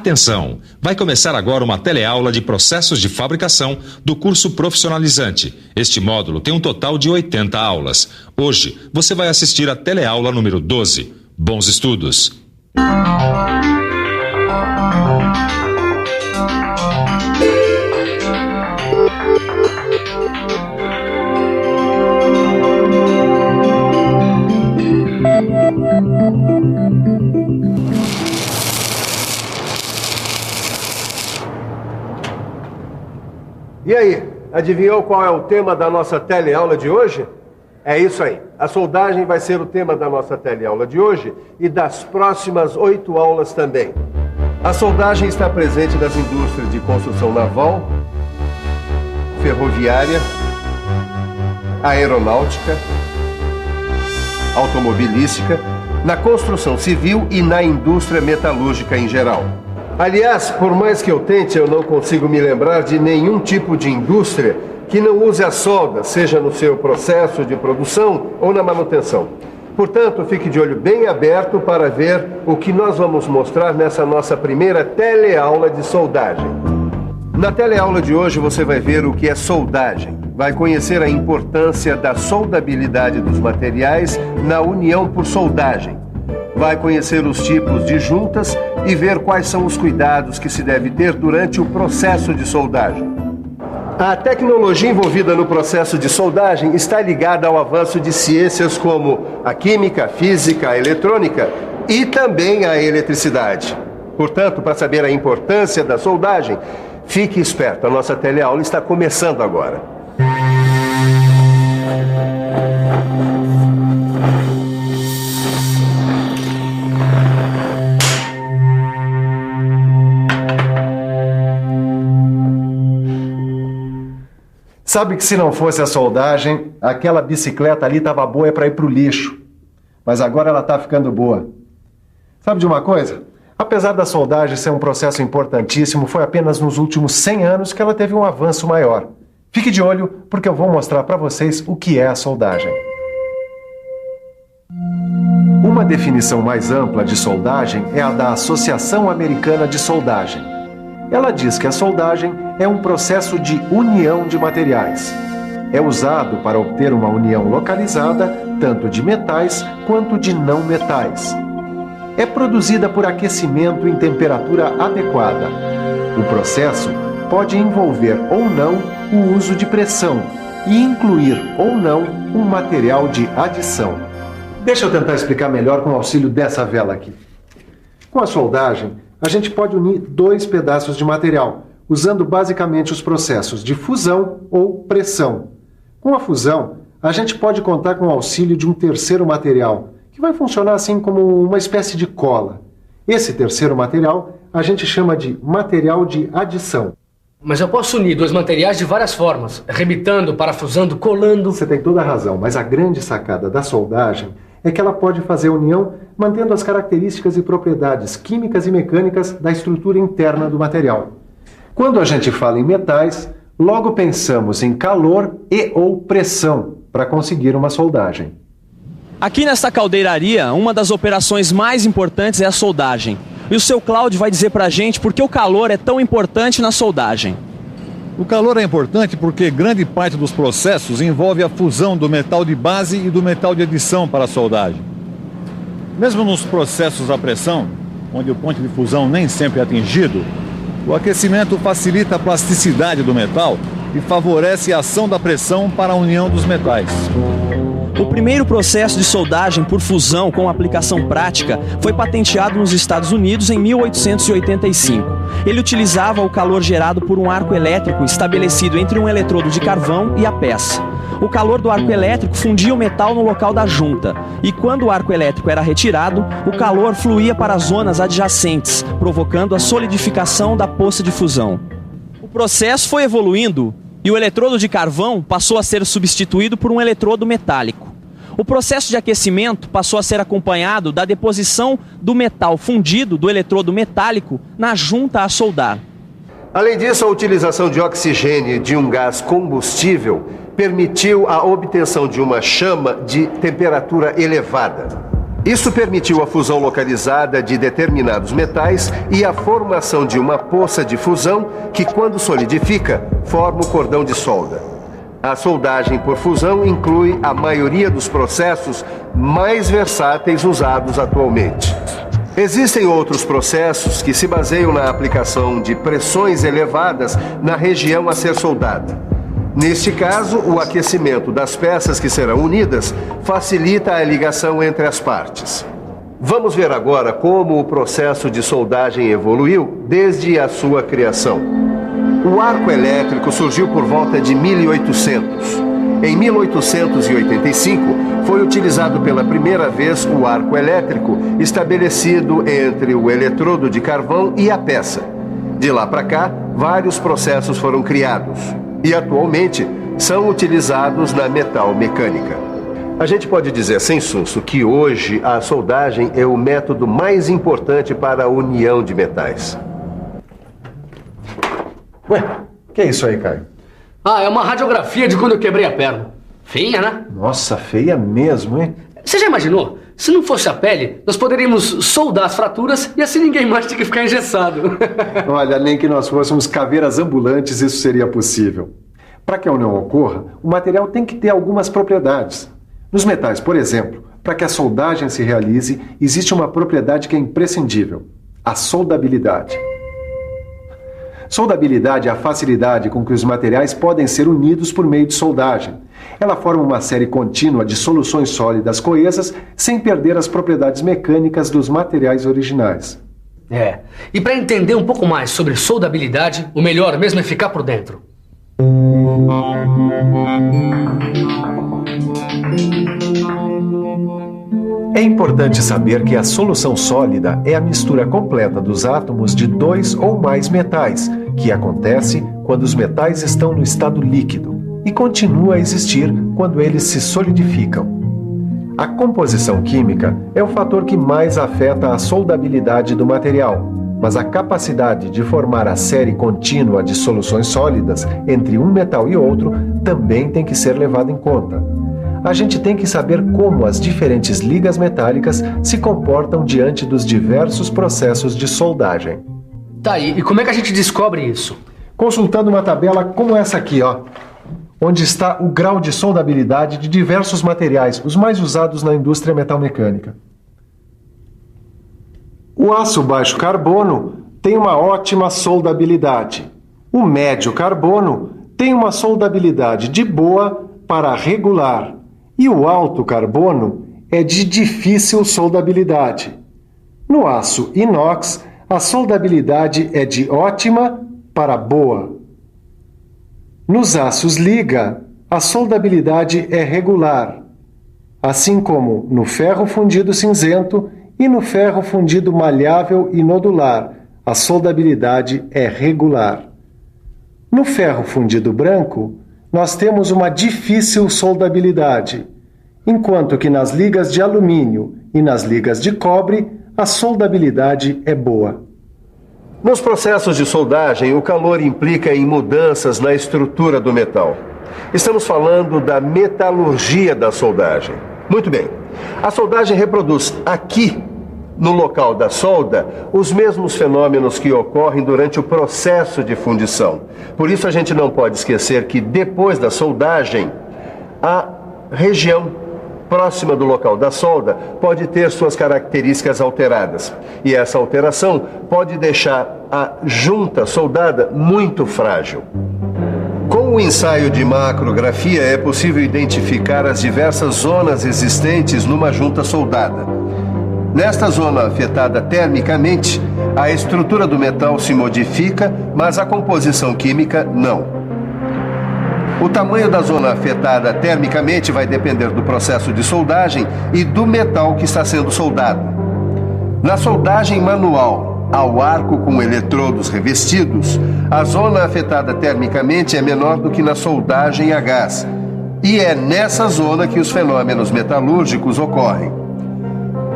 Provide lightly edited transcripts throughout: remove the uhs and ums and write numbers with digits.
Atenção! Vai começar agora uma teleaula de processos de fabricação do curso profissionalizante. Este módulo tem um total de 80 aulas. Hoje, você vai assistir a teleaula número 12. Bons estudos! E aí, adivinhou qual é o tema da nossa teleaula de hoje? É isso aí. A soldagem vai ser o tema da nossa teleaula de hoje e das próximas 8 aulas também. A soldagem está presente nas indústrias de construção naval, ferroviária, aeronáutica, automobilística, na construção civil e na indústria metalúrgica em geral. Aliás, por mais que eu tente, eu não consigo me lembrar de nenhum tipo de indústria que não use a solda, seja no seu processo de produção ou na manutenção. Portanto, fique de olho bem aberto para ver o que nós vamos mostrar nessa nossa primeira teleaula de soldagem. Na teleaula de hoje você vai ver o que é soldagem. Vai conhecer a importância da soldabilidade dos materiais na união por soldagem. Vai conhecer os tipos de juntas e ver quais são os cuidados que se deve ter durante o processo de soldagem. A tecnologia envolvida no processo de soldagem está ligada ao avanço de ciências como a química, a física, a eletrônica e também a eletricidade. Portanto, para saber a importância da soldagem, fique esperto, a nossa teleaula está começando agora. Sabe que se não fosse a soldagem, aquela bicicleta ali estava boa para ir para o lixo. Mas agora ela está ficando boa. Sabe de uma coisa? Apesar da soldagem ser um processo importantíssimo, foi apenas nos últimos 100 anos que ela teve um avanço maior. Fique de olho, porque eu vou mostrar para vocês o que é a soldagem. Uma definição mais ampla de soldagem é a da Associação Americana de Soldagem. Ela diz que a soldagem é um processo de união de materiais. É usado para obter uma união localizada, tanto de metais quanto de não metais. É produzida por aquecimento em temperatura adequada. O processo pode envolver ou não o uso de pressão e incluir ou não um material de adição. Deixa eu tentar explicar melhor com o auxílio dessa vela aqui. Com a soldagem, a gente pode unir 2 pedaços de material, usando basicamente os processos de fusão ou pressão. Com a fusão, a gente pode contar com o auxílio de um terceiro material, que vai funcionar assim como uma espécie de cola. Esse terceiro material a gente chama de material de adição. Mas eu posso unir 2 materiais de várias formas, arrebitando, parafusando, colando... Você tem toda a razão, mas a grande sacada da soldagem é que ela pode fazer união mantendo as características e propriedades químicas e mecânicas da estrutura interna do material. Quando a gente fala em metais, logo pensamos em calor e ou pressão para conseguir uma soldagem. Aqui nesta caldeiraria, uma das operações mais importantes é a soldagem. E o seu Cláudio vai dizer pra gente por que o calor é tão importante na soldagem. O calor é importante porque grande parte dos processos envolve a fusão do metal de base e do metal de adição para a soldagem. Mesmo nos processos a pressão, onde o ponto de fusão nem sempre é atingido, o aquecimento facilita a plasticidade do metal e favorece a ação da pressão para a união dos metais. O primeiro processo de soldagem por fusão com aplicação prática foi patenteado nos Estados Unidos em 1885. Ele utilizava o calor gerado por um arco elétrico estabelecido entre um eletrodo de carvão e a peça. O calor do arco elétrico fundia o metal no local da junta, e quando o arco elétrico era retirado, o calor fluía para as zonas adjacentes, provocando a solidificação da poça de fusão. O processo foi evoluindo e o eletrodo de carvão passou a ser substituído por um eletrodo metálico. O processo de aquecimento passou a ser acompanhado da deposição do metal fundido do eletrodo metálico na junta a soldar. Além disso, a utilização de oxigênio de um gás combustível permitiu a obtenção de uma chama de temperatura elevada. Isso permitiu a fusão localizada de determinados metais e a formação de uma poça de fusão que, quando solidifica, forma o cordão de solda. A soldagem por fusão inclui a maioria dos processos mais versáteis usados atualmente. Existem outros processos que se baseiam na aplicação de pressões elevadas na região a ser soldada. Neste caso, o aquecimento das peças que serão unidas facilita a ligação entre as partes. Vamos ver agora como o processo de soldagem evoluiu desde a sua criação. O arco elétrico surgiu por volta de 1800. Em 1885, foi utilizado pela primeira vez o arco elétrico estabelecido entre o eletrodo de carvão e a peça. De lá para cá, vários processos foram criados e atualmente são utilizados na metalmecânica. A gente pode dizer sem susto que hoje a soldagem é o método mais importante para a união de metais. Ué, que é isso aí, Caio? É uma radiografia de quando eu quebrei a perna. Feia, né? Nossa, feia mesmo, hein? Você já imaginou? Se não fosse a pele, nós poderíamos soldar as fraturas e assim ninguém mais tinha que ficar engessado. Olha, nem que nós fôssemos caveiras ambulantes, isso seria possível. Para que a união ocorra, o material tem que ter algumas propriedades. Nos metais, por exemplo, para que a soldagem se realize, existe uma propriedade que é imprescindível: a soldabilidade. Soldabilidade é a facilidade com que os materiais podem ser unidos por meio de soldagem. Ela forma uma série contínua de soluções sólidas coesas sem perder as propriedades mecânicas dos materiais originais. E para entender um pouco mais sobre soldabilidade, o melhor mesmo é ficar por dentro. É importante saber que a solução sólida é a mistura completa dos átomos de dois ou mais metais, que acontece quando os metais estão no estado líquido e continua a existir quando eles se solidificam. A composição química é o fator que mais afeta a soldabilidade do material, mas a capacidade de formar a série contínua de soluções sólidas entre um metal e outro também tem que ser levada em conta. A gente tem que saber como as diferentes ligas metálicas se comportam diante dos diversos processos de soldagem. Tá, e como é que a gente descobre isso? Consultando uma tabela como essa aqui, onde está o grau de soldabilidade de diversos materiais, os mais usados na indústria metalmecânica. O aço baixo carbono tem uma ótima soldabilidade. O médio carbono tem uma soldabilidade de boa para regular. E o alto carbono é de difícil soldabilidade. No aço inox, a soldabilidade é de ótima para boa. Nos aços liga, a soldabilidade é regular, assim como no ferro fundido cinzento e no ferro fundido malhável e nodular, a soldabilidade é regular. No ferro fundido branco, nós temos uma difícil soldabilidade, enquanto que nas ligas de alumínio e nas ligas de cobre, a soldabilidade é boa. Nos processos de soldagem, o calor implica em mudanças na estrutura do metal. Estamos falando da metalurgia da soldagem. Muito bem. A soldagem reproduz aqui, no local da solda, os mesmos fenômenos que ocorrem durante o processo de fundição. Por isso a gente não pode esquecer que depois da soldagem, a região próxima do local da solda pode ter suas características alteradas. E essa alteração pode deixar a junta soldada muito frágil. Com o ensaio de macrografia é possível identificar as diversas zonas existentes numa junta soldada. Nesta zona afetada termicamente, a estrutura do metal se modifica, mas a composição química não. O tamanho da zona afetada termicamente vai depender do processo de soldagem e do metal que está sendo soldado. Na soldagem manual, ao arco com eletrodos revestidos, a zona afetada termicamente é menor do que na soldagem a gás. E é nessa zona que os fenômenos metalúrgicos ocorrem.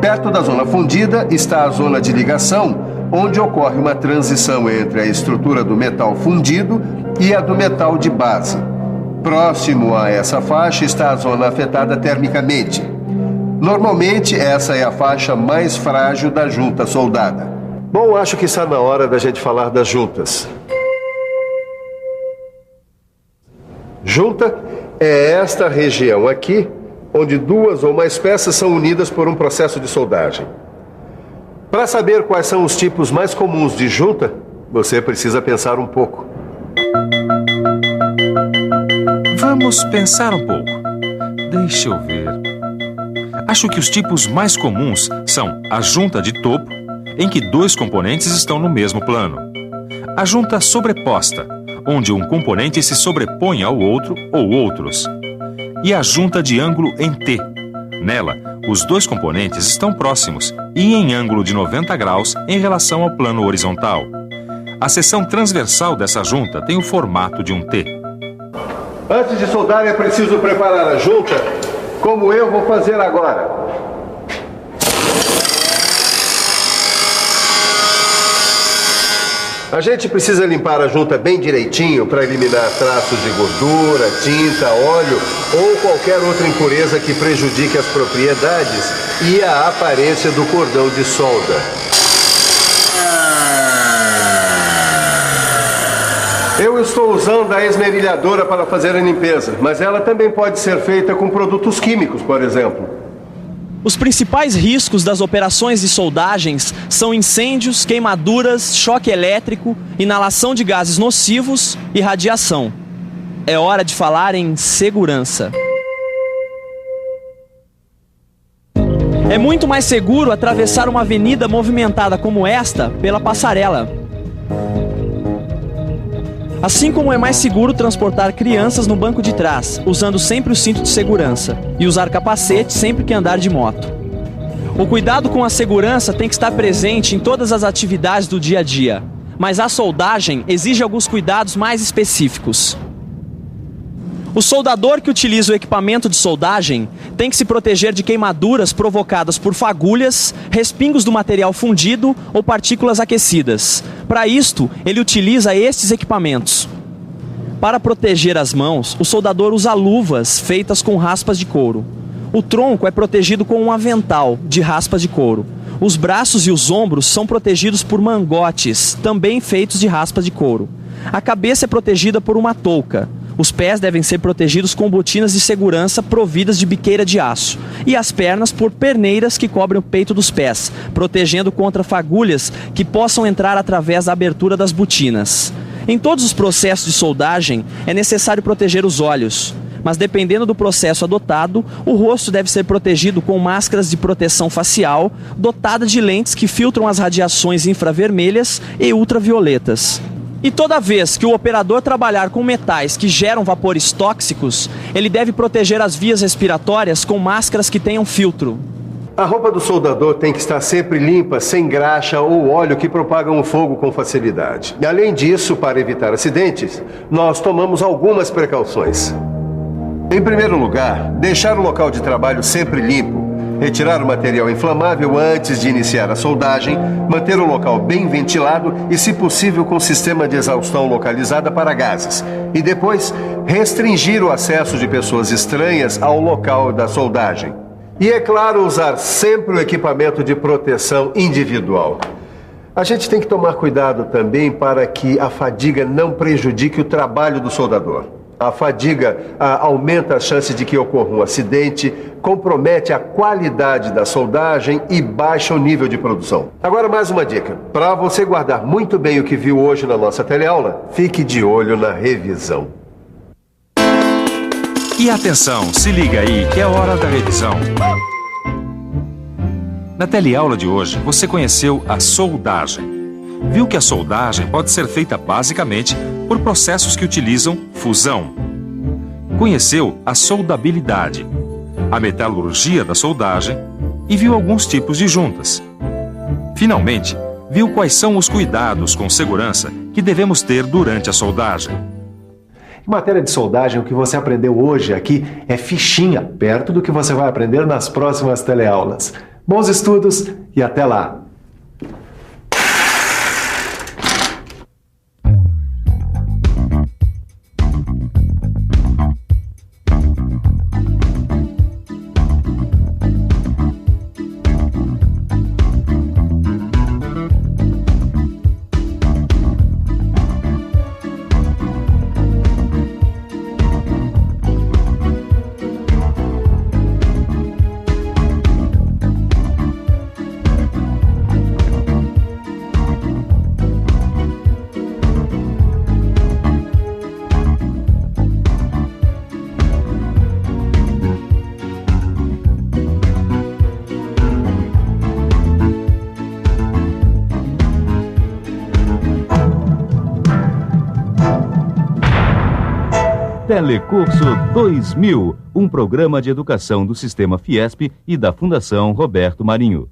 Perto da zona fundida está a zona de ligação, onde ocorre uma transição entre a estrutura do metal fundido e a do metal de base. Próximo a essa faixa está a zona afetada termicamente. Normalmente, essa é a faixa mais frágil da junta soldada. Bom, acho que está na hora da gente falar das juntas. Junta é esta região aqui, onde duas ou mais peças são unidas por um processo de soldagem. Para saber quais são os tipos mais comuns de junta, você precisa pensar um pouco. Vamos pensar um pouco. Deixa eu ver. Acho que os tipos mais comuns são a junta de topo, em que dois componentes estão no mesmo plano. A junta sobreposta, onde um componente se sobrepõe ao outro ou outros. E a junta de ângulo em T. Nela, os dois componentes estão próximos e em ângulo de 90 graus em relação ao plano horizontal. A seção transversal dessa junta tem o formato de um T. Antes de soldar, é preciso preparar a junta, como eu vou fazer agora. A gente precisa limpar a junta bem direitinho para eliminar traços de gordura, tinta, óleo ou qualquer outra impureza que prejudique as propriedades e a aparência do cordão de solda. Eu estou usando a esmerilhadora para fazer a limpeza, mas ela também pode ser feita com produtos químicos, por exemplo. Os principais riscos das operações de soldagens são incêndios, queimaduras, choque elétrico, inalação de gases nocivos e radiação. É hora de falar em segurança. É muito mais seguro atravessar uma avenida movimentada como esta pela passarela. Assim como é mais seguro transportar crianças no banco de trás, usando sempre o cinto de segurança, e usar capacete sempre que andar de moto. O cuidado com a segurança tem que estar presente em todas as atividades do dia a dia, mas a soldagem exige alguns cuidados mais específicos. O soldador que utiliza o equipamento de soldagem tem que se proteger de queimaduras provocadas por fagulhas, respingos do material fundido ou partículas aquecidas. Para isto, ele utiliza estes equipamentos. Para proteger as mãos, o soldador usa luvas feitas com raspas de couro. O tronco é protegido com um avental de raspas de couro. Os braços e os ombros são protegidos por mangotes, também feitos de raspas de couro. A cabeça é protegida por uma touca. Os pés devem ser protegidos com botinas de segurança providas de biqueira de aço. E as pernas por perneiras que cobrem o peito dos pés, protegendo contra fagulhas que possam entrar através da abertura das botinas. Em todos os processos de soldagem, é necessário proteger os olhos. Mas dependendo do processo adotado, o rosto deve ser protegido com máscaras de proteção facial, dotada de lentes que filtram as radiações infravermelhas e ultravioletas. E toda vez que o operador trabalhar com metais que geram vapores tóxicos, ele deve proteger as vias respiratórias com máscaras que tenham filtro. A roupa do soldador tem que estar sempre limpa, sem graxa ou óleo que propagam o fogo com facilidade. E além disso, para evitar acidentes, nós tomamos algumas precauções. Em primeiro lugar, deixar o local de trabalho sempre limpo. Retirar o material inflamável antes de iniciar a soldagem, manter o local bem ventilado e, se possível, com sistema de exaustão localizada para gases. E depois, restringir o acesso de pessoas estranhas ao local da soldagem. E, é claro, usar sempre o equipamento de proteção individual. A gente tem que tomar cuidado também para que a fadiga não prejudique o trabalho do soldador. A fadiga aumenta a chance de que ocorra um acidente, compromete a qualidade da soldagem e baixa o nível de produção. Agora, mais uma dica. Para você guardar muito bem o que viu hoje na nossa teleaula, fique de olho na revisão. E atenção, se liga aí que é hora da revisão. Na teleaula de hoje, você conheceu a soldagem. Viu que a soldagem pode ser feita basicamente por processos que utilizam fusão. Conheceu a soldabilidade, a metalurgia da soldagem e viu alguns tipos de juntas. Finalmente, viu quais são os cuidados com segurança que devemos ter durante a soldagem. Em matéria de soldagem, o que você aprendeu hoje aqui é fichinha, perto do que você vai aprender nas próximas teleaulas. Bons estudos e até lá! Telecurso 2000, um programa de educação do Sistema Fiesp e da Fundação Roberto Marinho.